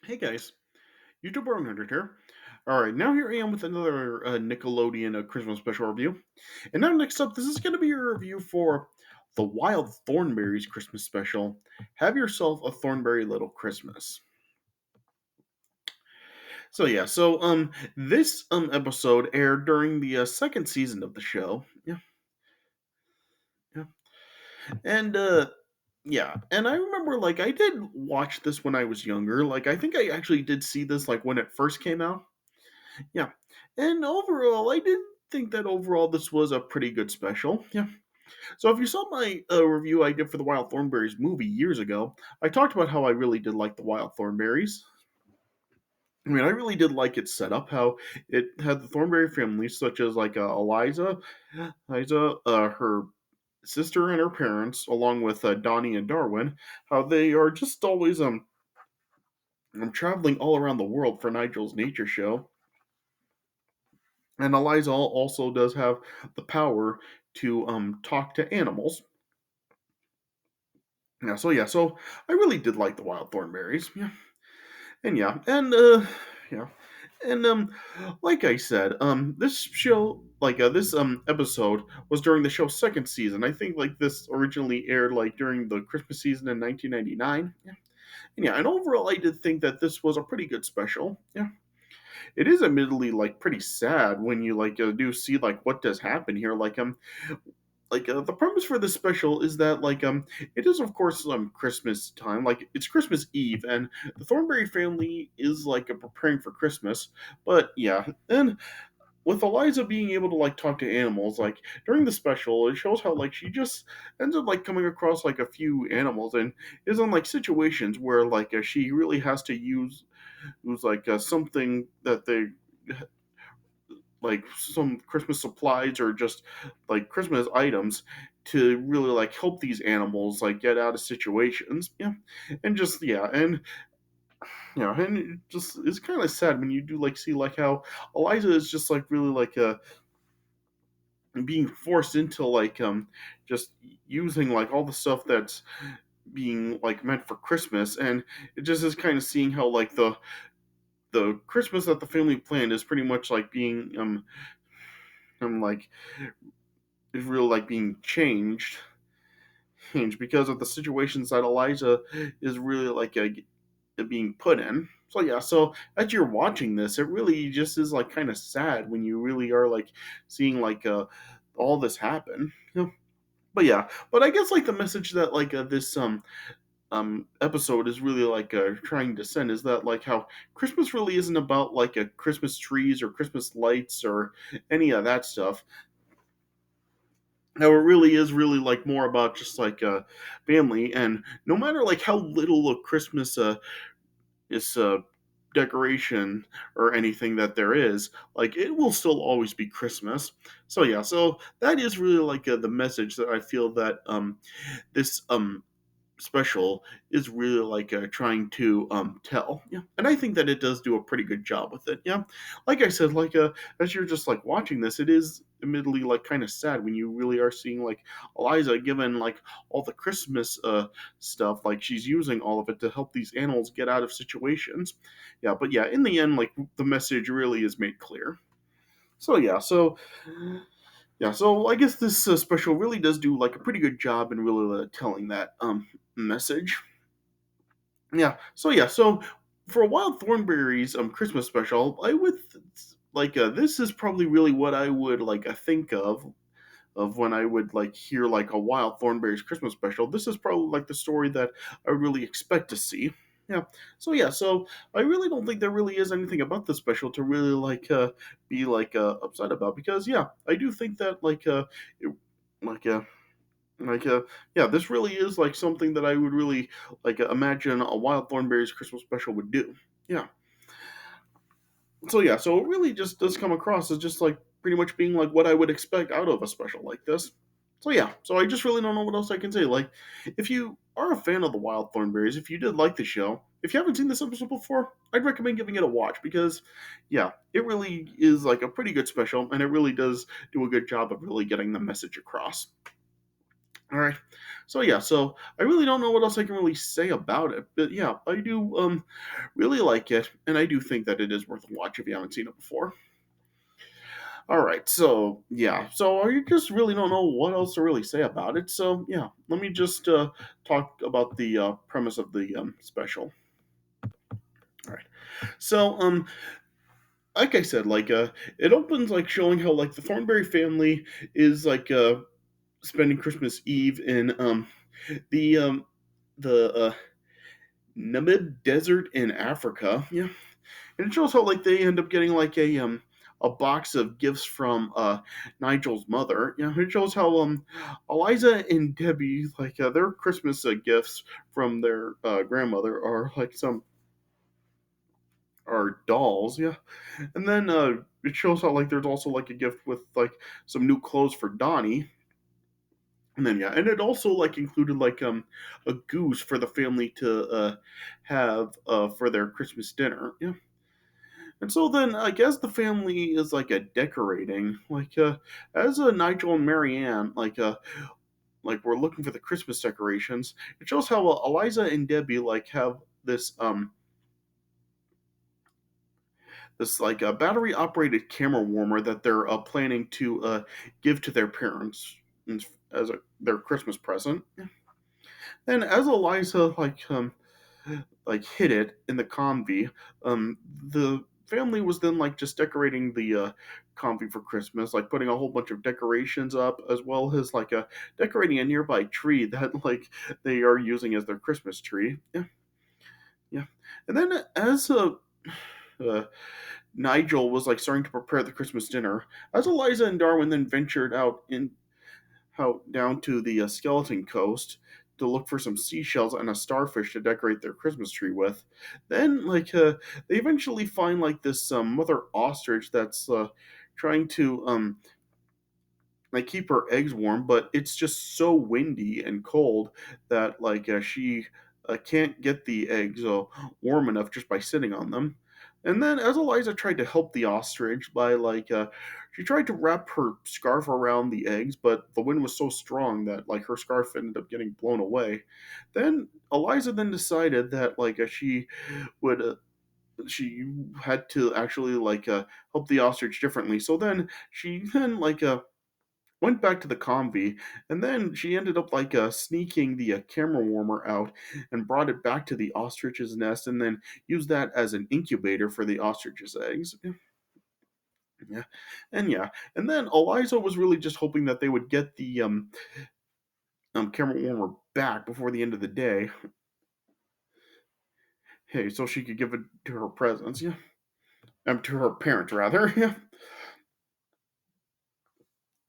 Hey guys, YouTube Bro 100 here. Alright, now here I am with another Nickelodeon Christmas special review. And now next up, this is going to be your review for the Wild Thornberrys Christmas special. Have yourself a Thornberry Little Christmas. This episode aired during the second season of the show. Yeah. And and I remember like I did watch this when I was younger. Like I think I actually did see this like when it first came out. Yeah. And overall, I did think that overall this was a pretty good special. Yeah. So if you saw my review I did for the Wild Thornberrys movie years ago, I talked about how I really did like the Wild Thornberrys. I mean, I really did like its setup, how it had the Thornberry family, such as like her sister and her parents, along with Donnie and Darwin, how they are just always traveling all around the world for Nigel's nature show. And Eliza also does have the power to talk to animals. So I really did like the Wild Thornberries. Yeah, and like I said, this show, this episode was during the show's second season. I think like this originally aired like during the Christmas season in 1999. And overall, I did think that this was a pretty good special. Yeah. It is admittedly like pretty sad when you do see like what does happen here. The premise for this special is that it is of course Christmas time, like it's Christmas Eve, and the Thornberry family is preparing for Christmas. But yeah, and with Eliza being able to like talk to animals, like during the special, it shows how like she just ends up like coming across like a few animals and is in like situations where she really has to use something that they like some Christmas supplies or just like Christmas items to really like help these animals like get out of situations. Yeah. And just and it just it's kind of sad when you do like see like how Eliza is just like really being forced into just using like all the stuff that's being like meant for Christmas, and it just is kind of seeing how like the Christmas that the family planned is pretty much like being like is really like being changed because of the situations that Eliza is really being put in. So yeah, so as you're watching this, it really just is like kind of sad when you really are like seeing all this happen. But yeah, but I guess like the message that this episode is really trying to send is that like how Christmas really isn't about like a Christmas trees or Christmas lights or any of that stuff. How it really is really like more about just family, and no matter like how little of Christmas is decoration or anything that there is, like it will still always be Christmas. So yeah, so that is really the message that I feel that this special is really trying to tell. Yeah, and I think that it does do a pretty good job with it. Yeah, like I said, as you're just like watching this, it is admittedly like kind of sad when you really are seeing like Eliza given like all the Christmas stuff, like she's using all of it to help these animals get out of situations. Yeah, but yeah, in the end, like the message really is made clear. So I guess this special really does do like a pretty good job in really telling that message. So for Wild Thornberry's Christmas special, I would this is probably really what I would think of when I would like hear like a Wild Thornberry's Christmas special. This is probably like the story that I would really expect to see. Yeah. So I really don't think there really is anything about this special to really be upset about, because yeah, I do think that it, like like yeah, this really is like something that I would really imagine a Wild Thornberry's Christmas special would do. Yeah. So it really just does come across as just like pretty much being like what I would expect out of a special like this. So I just really don't know what else I can say. Like, if you are a fan of the Wild Thornberries, if you did like the show, if you haven't seen this episode before, I'd recommend giving it a watch because, yeah, it really is like a pretty good special, and it really does do a good job of really getting the message across. All right. So yeah, so I really don't know what else I can really say about it, but yeah, I do really like it, and I do think that it is worth a watch if you haven't seen it before. All right, so yeah, so I just really don't know what else to really say about it. So yeah, let me just talk about the premise of the special. All right, so like I said, it opens like showing how like the Thornberry family is like spending Christmas Eve in the Namib Desert in Africa. Yeah, and it shows how like they end up getting like a box of gifts from Nigel's mother. Yeah, it shows how Eliza and Debbie like their Christmas gifts from their grandmother are like some are dolls. Yeah, and then it shows how like there's also like a gift with like some new clothes for Donnie. And then yeah, and it also like included like a goose for the family to have for their Christmas dinner. Yeah. And so then, I guess the family is like a decorating, as Nigel and Marianne, like we're looking for the Christmas decorations. It shows how Eliza and Debbie like have this like a battery operated camera warmer that they're planning to give to their parents as their Christmas present. Then as Eliza like hid it in the convy. The family was then like just decorating the convy for Christmas, like putting a whole bunch of decorations up, as well as like decorating a nearby tree that like they are using as their Christmas tree. Yeah, yeah. And then as uh, Nigel was like starting to prepare the Christmas dinner, as Eliza and Darwin then ventured out down to the Skeleton Coast to look for some seashells and a starfish to decorate their Christmas tree with. Then, they eventually find like this mother ostrich that's trying to like keep her eggs warm, but it's just so windy and cold that she can't get the eggs warm enough just by sitting on them. And then, as Eliza tried to help the ostrich by she tried to wrap her scarf around the eggs, but the wind was so strong that like her scarf ended up getting blown away. Then Eliza then decided that would. She had to actually help the ostrich differently. So then she then went back to the convy, and then she ended up sneaking the camera warmer out and brought it back to the ostrich's nest, and then used that as an incubator for the ostrich's eggs. Yeah, and then Eliza was really just hoping that they would get the camera warmer back before the end of the day. Hey, so she could give it to her presents. Yeah, to her parents rather. Yeah.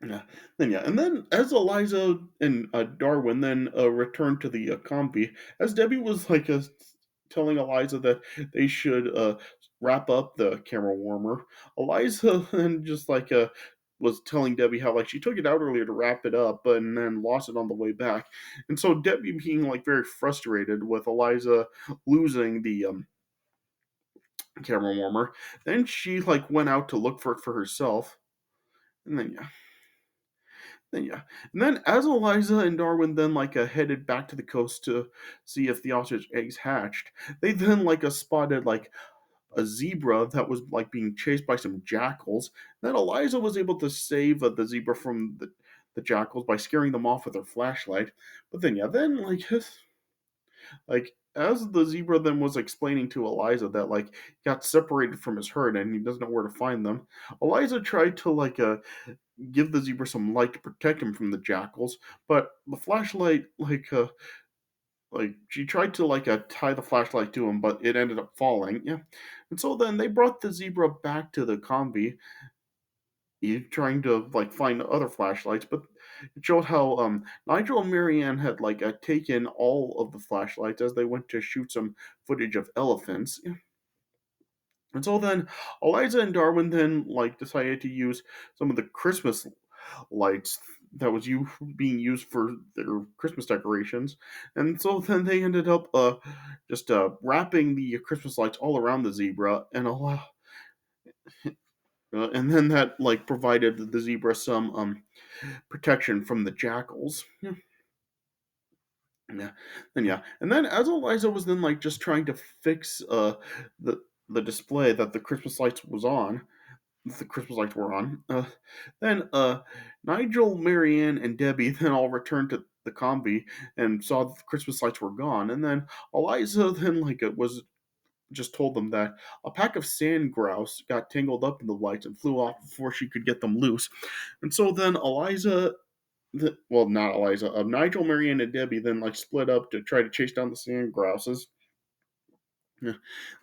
Yeah, and then as Eliza and Darwin then returned to the comfy, as Debbie was telling Eliza that they should wrap up the camera warmer, Eliza then just was telling Debbie how like she took it out earlier to wrap it up, and then lost it on the way back, and so Debbie being like very frustrated with Eliza losing the camera warmer, then she like went out to look for it for herself, and then yeah. Then yeah, and then as Eliza and Darwin then headed back to the coast to see if the ostrich eggs hatched, they then spotted a zebra that was being chased by some jackals. Then Eliza was able to save the zebra from the jackals by scaring them off with her flashlight. But then yeah, then as the zebra then was explaining to Eliza that he got separated from his herd and he doesn't know where to find them, Eliza tried to give the zebra some light to protect him from the jackals, but the flashlight she tried to tie the flashlight to him, but it ended up falling. Yeah, and so then they brought the zebra back to the convy, trying to find other flashlights, but it showed how Nigel and Marianne had taken all of the flashlights as they went to shoot some footage of elephants. Yeah. And so then Eliza and Darwin then decided to use some of the Christmas lights that was being used for their Christmas decorations, and so then they ended up just wrapping the Christmas lights all around the zebra and then that provided the zebra some protection from the jackals. Yeah. Yeah, and yeah, and then as Eliza was then like just trying to fix the the display that the Christmas lights were on. Then Nigel, Marianne, and Debbie then all returned to the combi and saw that the Christmas lights were gone. And then Eliza then was just told them that a pack of sand grouse got tangled up in the lights and flew off before she could get them loose. And so then well, not Eliza, Nigel, Marianne, and Debbie then split up to try to chase down the sand grouses. Yeah.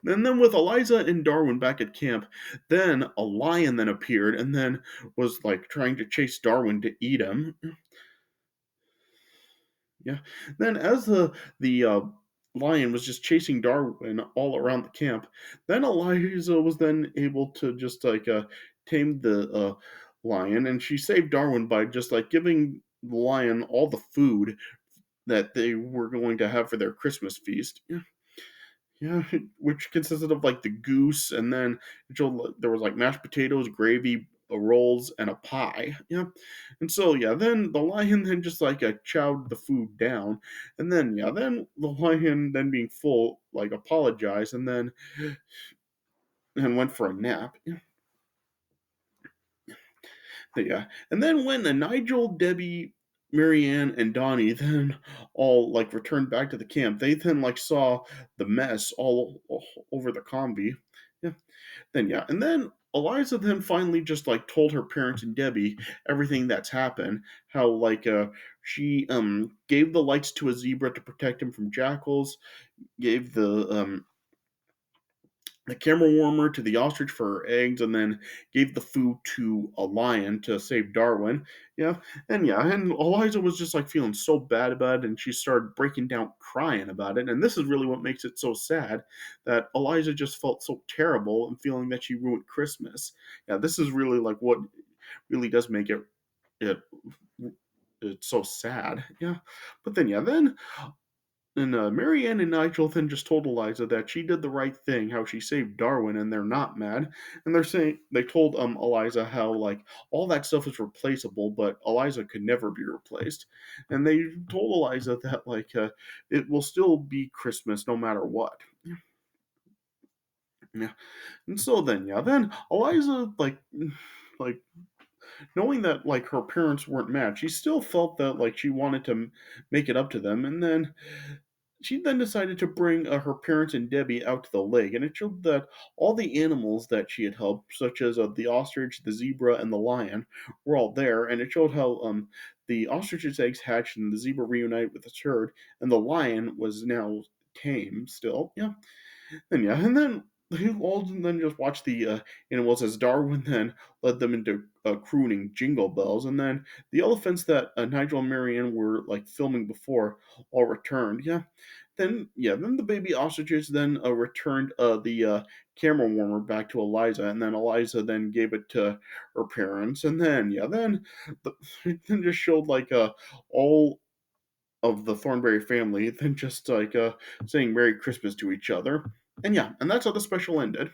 And then with Eliza and Darwin back at camp, then a lion then appeared and then was trying to chase Darwin to eat him. Yeah. Then as the lion was just chasing Darwin all around the camp, then Eliza was then able to just tame the lion, and she saved Darwin by just giving the lion all the food that they were going to have for their Christmas feast. Yeah. Yeah, which consisted of the goose, and then there was mashed potatoes, gravy, rolls, and a pie. Yeah, and so yeah, then the lion then just chowed the food down, and then yeah, then the lion then being full apologized, and then and went for a nap. Yeah, yeah, and then when Nigel, Debbie, Marianne, and Donnie then all returned back to the camp, they then saw the mess all over the combi. Yeah. Then yeah, and then Eliza then finally just told her parents and Debbie everything that's happened. How she gave the lights to a zebra to protect him from jackals, gave the camera warmer to the ostrich for her eggs, and then gave the food to a lion to save Darwin. Yeah, and Eliza was just feeling so bad about it, and she started breaking down crying about it. And this is really what makes it so sad, that Eliza just felt so terrible and feeling that she ruined Christmas. Yeah, this is really what really does make it it's so sad. Yeah, but then yeah, then and Marianne and Nigel then just told Eliza that she did the right thing, how she saved Darwin, and they're not mad. And they told Eliza how all that stuff is replaceable, but Eliza could never be replaced. And they told Eliza that it will still be Christmas no matter what. Yeah. And so then yeah, then Eliza like knowing that her parents weren't mad, she still felt that she wanted to make it up to them. And then she then decided to bring her parents and Debbie out to the lake, and it showed that all the animals that she had helped, such as the ostrich, the zebra, and the lion, were all there. And it showed how the ostrich's eggs hatched and the zebra reunited with its herd, and the lion was now tame still. Yeah, and yeah, and then he all then just watched the animals as Darwin then led them into crooning jingle bells, and then the elephants that Nigel and Marianne were filming before all returned. Yeah, then the baby ostriches then returned the camera warmer back to Eliza, and then Eliza then gave it to her parents, and then yeah, then the, then just showed all of the Thornberry family, then just saying Merry Christmas to each other. And yeah, and that's how the special ended.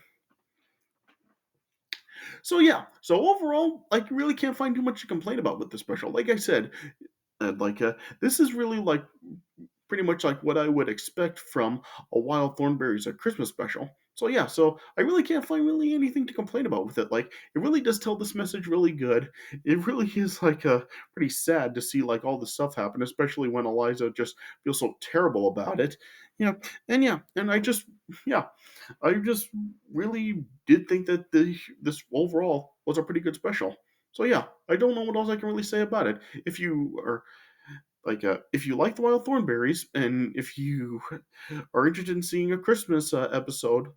So yeah, so overall, you really can't find too much to complain about with the special. Like I said, this is really pretty much what I would expect from a Wild Thornberrys Christmas special. So yeah, so I really can't find really anything to complain about with it. It really does tell this message really good. It really is pretty sad to see all this stuff happen, especially when Eliza just feels so terrible about it. Yeah, and yeah, I just really did think that this overall was a pretty good special. So yeah, I don't know what else I can really say about it. If you are if you like the Wild Thornberries, and if you are interested in seeing a Christmas episode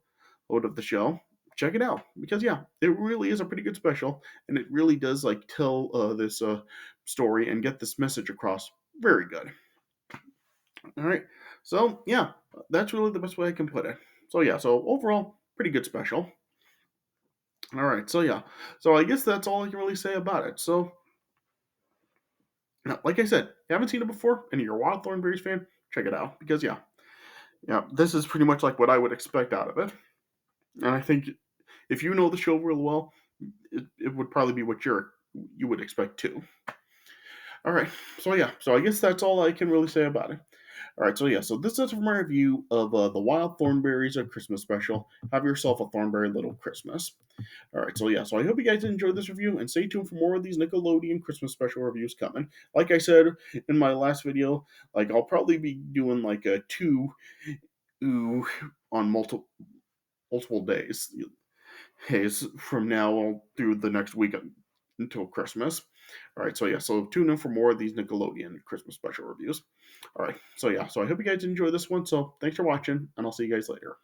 of the show, check it out, because yeah, it really is a pretty good special, and it really does tell this story and get this message across very good. All right, so yeah, that's really the best way I can put it. So yeah, so overall, pretty good special. All right, so yeah, so I guess that's all I can really say about it. So now, like I said, if you haven't seen it before and you're a Wild Thornberries fan, check it out, because yeah, this is pretty much what I would expect out of it. And I think if you know the show real well, it would probably be what you would expect too. All right, so yeah, so I guess that's all I can really say about it. All right, so yeah, so this is my review of the Wild Thornberrys Christmas special. Have yourself a Thornberry little Christmas. All right, so yeah, so I hope you guys enjoyed this review and stay tuned for more of these Nickelodeon Christmas special reviews coming. Like I said in my last video, like I'll probably be doing like a two on multiple days from now through the next week until Christmas. All right, so yeah, so tune in for more of these Nickelodeon Christmas special reviews. All right, so yeah, so I hope you guys enjoy this one. So thanks for watching, and I'll see you guys later.